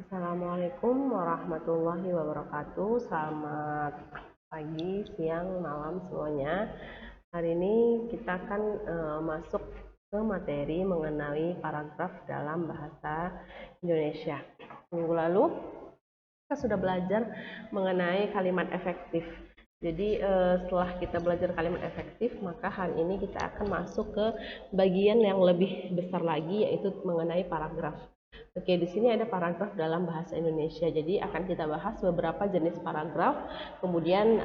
Assalamualaikum warahmatullahi wabarakatuh. Selamat pagi, siang, malam semuanya. Hari ini kita akan masuk ke materi mengenai paragraf dalam bahasa Indonesia. Minggu lalu kita sudah belajar mengenai kalimat efektif. Jadi setelah kita belajar kalimat efektif, maka hari ini kita akan masuk ke bagian yang lebih besar lagi, yaitu mengenai paragraf. Oke, di sini ada paragraf dalam bahasa Indonesia. Jadi akan kita bahas beberapa jenis paragraf, kemudian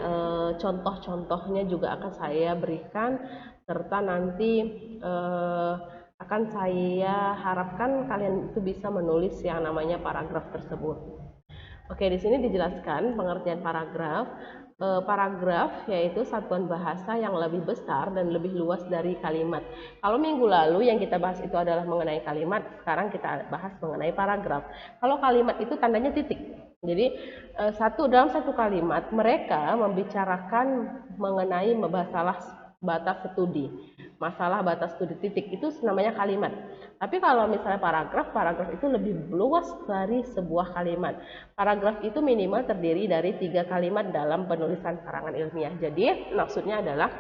contoh-contohnya juga akan saya berikan, serta nanti akan saya harapkan kalian itu bisa menulis yang namanya paragraf tersebut. Oke, di sini dijelaskan pengertian paragraf. Paragraf yaitu satuan bahasa yang lebih besar dan lebih luas dari kalimat. Kalau minggu lalu yang kita bahas itu adalah mengenai kalimat, sekarang kita bahas mengenai paragraf. Kalau kalimat itu tandanya titik. Jadi dalam satu kalimat mereka membicarakan mengenai masalah batas studi. Masalah batas studi titik itu namanya kalimat. Tapi kalau misalnya paragraf itu lebih luas dari sebuah kalimat. Paragraf itu minimal terdiri dari 3 kalimat dalam penulisan karangan ilmiah. Jadi maksudnya adalah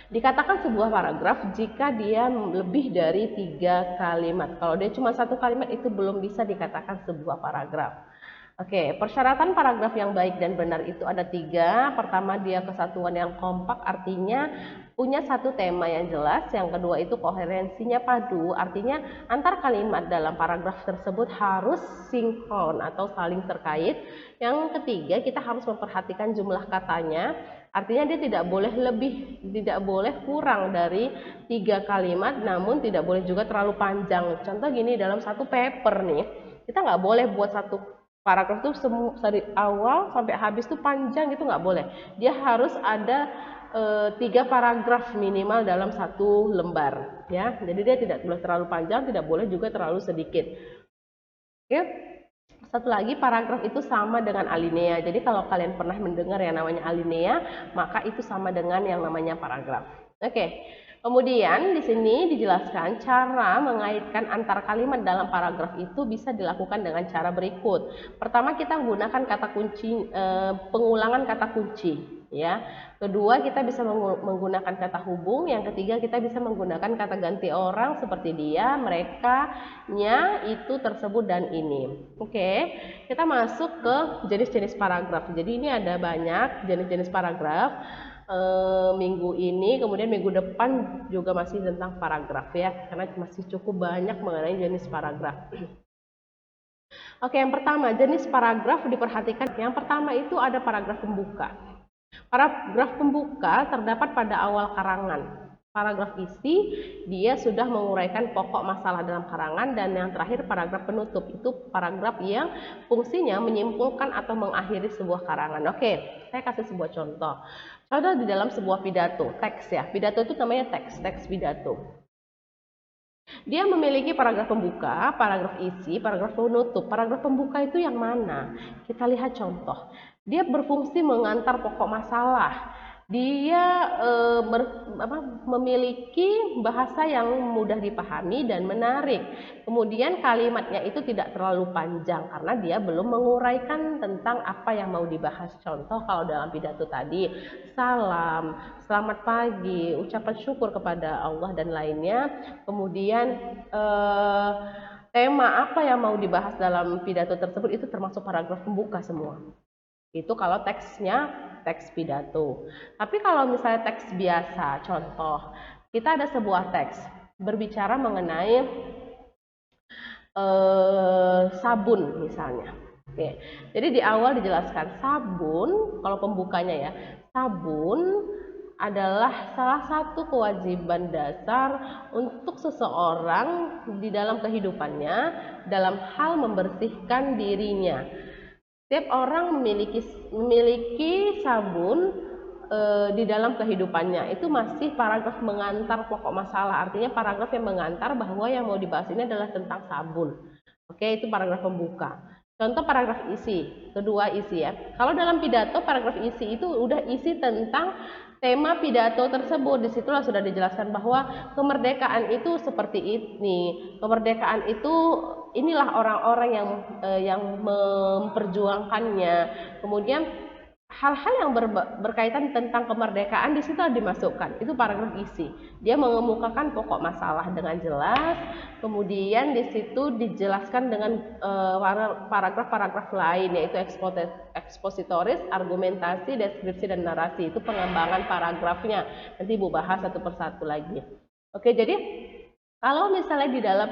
dikatakan sebuah paragraf jika dia lebih dari 3 kalimat. Kalau dia cuma 1 kalimat itu belum bisa dikatakan sebuah paragraf. Oke, persyaratan paragraf yang baik dan benar itu ada 3. Pertama, dia kesatuan yang kompak, artinya punya satu tema yang jelas. Yang kedua itu koherensinya padu, artinya antar kalimat dalam paragraf tersebut harus sinkron atau saling terkait. Yang ketiga, kita harus memperhatikan jumlah katanya, artinya dia tidak boleh kurang dari 3 kalimat, namun tidak boleh juga terlalu panjang. Contoh gini, dalam satu paper nih, kita nggak boleh buat satu paragraf itu dari awal sampai habis tuh panjang gitu, nggak boleh. Dia harus ada 3 paragraf minimal dalam satu lembar, ya. Jadi dia tidak boleh terlalu panjang, tidak boleh juga terlalu sedikit. Oke. Satu lagi, paragraf itu sama dengan alinea. Jadi kalau kalian pernah mendengar yang namanya alinea, maka itu sama dengan yang namanya paragraf. Oke. Kemudian di sini dijelaskan cara mengaitkan antar kalimat dalam paragraf itu bisa dilakukan dengan cara berikut. Pertama, kita menggunakan kata kunci, pengulangan kata kunci, ya. Kedua, kita bisa menggunakan kata hubung. Yang ketiga, kita bisa menggunakan kata ganti orang seperti dia, mereka, nya, itu, tersebut, dan ini. Oke, kita masuk ke jenis-jenis paragraf. Jadi ini ada banyak jenis-jenis paragraf. Minggu ini, kemudian minggu depan juga masih tentang paragraf, ya, karena masih cukup banyak mengenai jenis paragraf. Oke, yang pertama jenis paragraf diperhatikan. Yang pertama itu ada paragraf pembuka. Paragraf pembuka terdapat pada awal karangan. Paragraf isi, dia sudah menguraikan pokok masalah dalam karangan. Dan yang terakhir paragraf penutup, itu paragraf yang fungsinya menyimpulkan atau mengakhiri sebuah karangan. Oke, saya kasih sebuah contoh. Contoh di dalam sebuah pidato, teks, ya. Pidato itu namanya teks pidato. Dia memiliki paragraf pembuka, paragraf isi, paragraf penutup. Paragraf pembuka itu yang mana? Kita lihat contoh. Dia berfungsi mengantar pokok masalah. Dia memiliki bahasa yang mudah dipahami dan menarik. Kemudian kalimatnya itu tidak terlalu panjang karena dia belum menguraikan tentang apa yang mau dibahas. Contoh kalau dalam pidato tadi, salam, selamat pagi, ucapan syukur kepada Allah dan lainnya. Kemudian tema apa yang mau dibahas dalam pidato tersebut itu termasuk paragraf pembuka semua. Itu kalau teksnya teks pidato. Tapi kalau misalnya teks biasa, contoh, kita ada sebuah teks berbicara mengenai sabun misalnya. Oke. Jadi di awal dijelaskan sabun, kalau pembukanya ya, sabun adalah salah satu kewajiban dasar untuk seseorang di dalam kehidupannya dalam hal membersihkan dirinya. Setiap orang memiliki sabun di dalam kehidupannya. Itu masih paragraf mengantar pokok masalah. Artinya paragraf yang mengantar bahwa yang mau dibahas ini adalah tentang sabun. Oke, itu paragraf pembuka. Contoh paragraf isi, kedua isi, ya. Kalau dalam pidato, paragraf isi itu udah isi tentang tema pidato tersebut. Disitulah sudah dijelaskan bahwa kemerdekaan itu seperti ini. Kemerdekaan itu inilah orang-orang yang memperjuangkannya. Kemudian hal-hal yang berkaitan tentang kemerdekaan di situ dimasukkan. Itu paragraf isi. Dia mengemukakan pokok masalah dengan jelas. Kemudian di situ dijelaskan dengan paragraf-paragraf lain, yaitu ekspositoris, argumentasi, deskripsi, dan narasi. Itu pengembangan paragrafnya. Nanti Ibu bahas satu persatu lagi. Oke, jadi kalau misalnya di dalam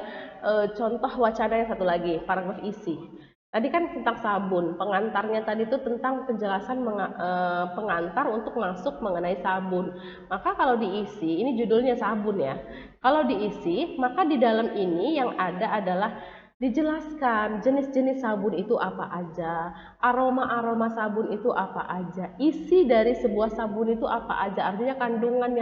contoh wacana yang satu lagi, paragraf isi. Tadi kan tentang sabun, pengantarnya tadi itu tentang penjelasan pengantar untuk masuk mengenai sabun. Maka kalau diisi, ini judulnya sabun ya. Kalau diisi, maka di dalam ini yang ada adalah dijelaskan jenis-jenis sabun itu apa aja, aroma-aroma sabun itu apa aja, isi dari sebuah sabun itu apa aja, artinya kandungan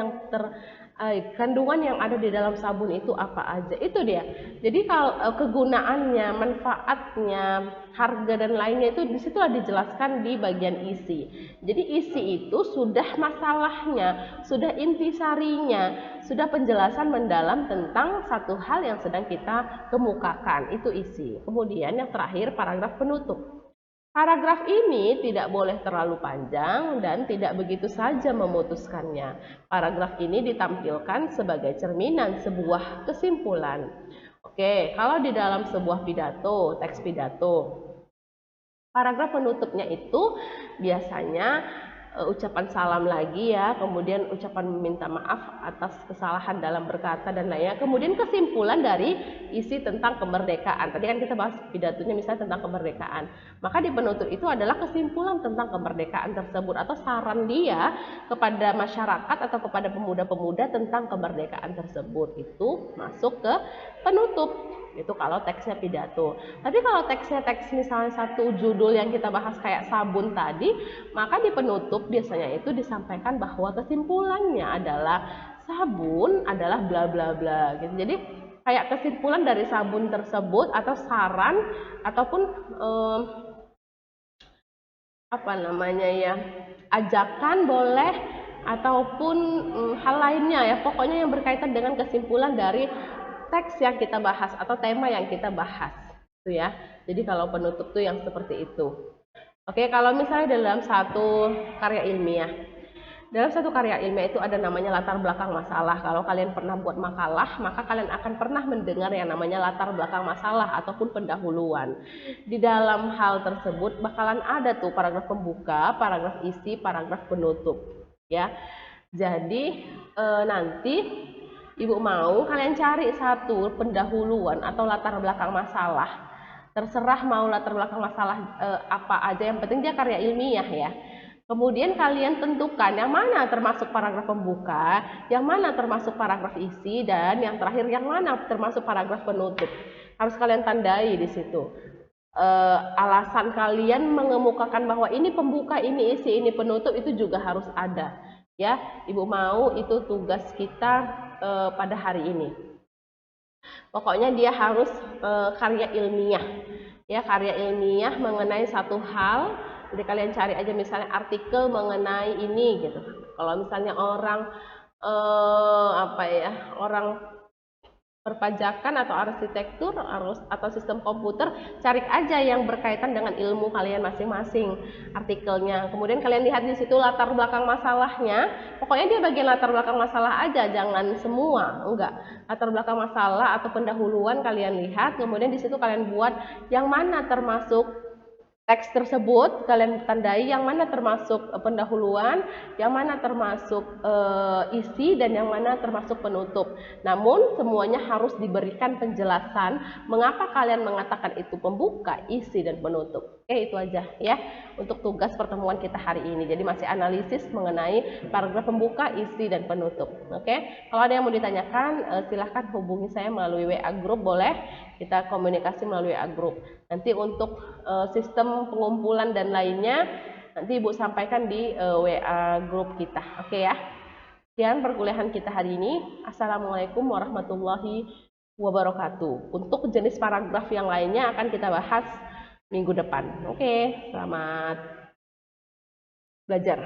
yang ada di dalam sabun itu apa aja, itu dia. Jadi kalau kegunaannya, manfaatnya, harga dan lainnya itu disitulah dijelaskan di bagian isi. Jadi isi itu sudah masalahnya, sudah intisarinya, sudah penjelasan mendalam tentang satu hal yang sedang kita kemukakan, itu isi. Kemudian yang terakhir paragraf penutup. Paragraf ini tidak boleh terlalu panjang dan tidak begitu saja memutuskannya. Paragraf ini ditampilkan sebagai cerminan sebuah kesimpulan. Oke, kalau di dalam sebuah pidato, teks pidato, paragraf penutupnya itu biasanya ucapan salam lagi ya, kemudian ucapan meminta maaf atas kesalahan dalam berkata dan lainnya, kemudian kesimpulan dari isi tentang kemerdekaan. Tadi kan kita bahas pidatonya misalnya tentang kemerdekaan, maka di penutup itu adalah kesimpulan tentang kemerdekaan tersebut atau saran dia kepada masyarakat atau kepada pemuda-pemuda tentang kemerdekaan tersebut, itu masuk ke penutup. Itu kalau teksnya pidato. Tapi kalau teksnya teks misalnya satu judul yang kita bahas kayak sabun tadi, maka di penutup biasanya itu disampaikan bahwa kesimpulannya adalah sabun adalah bla bla bla gitu. Jadi kayak kesimpulan dari sabun tersebut atau saran ataupun ajakan boleh ataupun hal lainnya ya, pokoknya yang berkaitan dengan kesimpulan dari teks yang kita bahas atau tema yang kita bahas itu ya. Jadi kalau penutup tuh yang seperti itu. Oke, kalau misalnya dalam satu karya ilmiah, itu ada namanya latar belakang masalah. Kalau kalian pernah buat makalah, maka kalian akan pernah mendengar yang namanya latar belakang masalah ataupun pendahuluan. Di dalam hal tersebut bakalan ada tuh paragraf pembuka, paragraf isi, paragraf penutup ya. Jadi nanti Ibu mau kalian cari satu pendahuluan atau latar belakang masalah. Terserah mau latar belakang masalah apa aja, yang penting dia karya ilmiah ya. Kemudian kalian tentukan yang mana termasuk paragraf pembuka, yang mana termasuk paragraf isi, dan yang terakhir yang mana termasuk paragraf penutup. Harus kalian tandai di situ. Alasan kalian mengemukakan bahwa ini pembuka, ini isi, ini penutup, itu juga harus ada. Ya, Ibu mau itu tugas kita pada hari ini. Pokoknya dia harus karya ilmiah. Ya, karya ilmiah mengenai satu hal. Jadi kalian cari aja misalnya artikel mengenai ini gitu. Kalau misalnya orang orang perpajakan atau arsitektur atau sistem komputer, cari aja yang berkaitan dengan ilmu kalian masing-masing artikelnya. Kemudian kalian lihat di situ latar belakang masalahnya. Pokoknya dia bagian latar belakang masalah aja, jangan semua, enggak. Latar belakang masalah atau pendahuluan kalian lihat, kemudian di situ kalian buat yang mana termasuk teks tersebut, kalian tandai yang mana termasuk pendahuluan, yang mana termasuk isi, dan yang mana termasuk penutup. Namun semuanya harus diberikan penjelasan mengapa kalian mengatakan itu pembuka, isi, dan penutup. Oke, itu aja ya untuk tugas pertemuan kita hari ini. Jadi masih analisis mengenai paragraf pembuka, isi, dan penutup. Oke, kalau ada yang mau ditanyakan silahkan hubungi saya melalui WA group, boleh kita komunikasi melalui WA group. Nanti untuk sistem pengumpulan dan lainnya nanti Ibu sampaikan di WA grup kita. Oke ya. Sekian perkuliahan kita hari ini. Assalamualaikum warahmatullahi wabarakatuh. Untuk jenis paragraf yang lainnya akan kita bahas minggu depan. Oke, selamat belajar.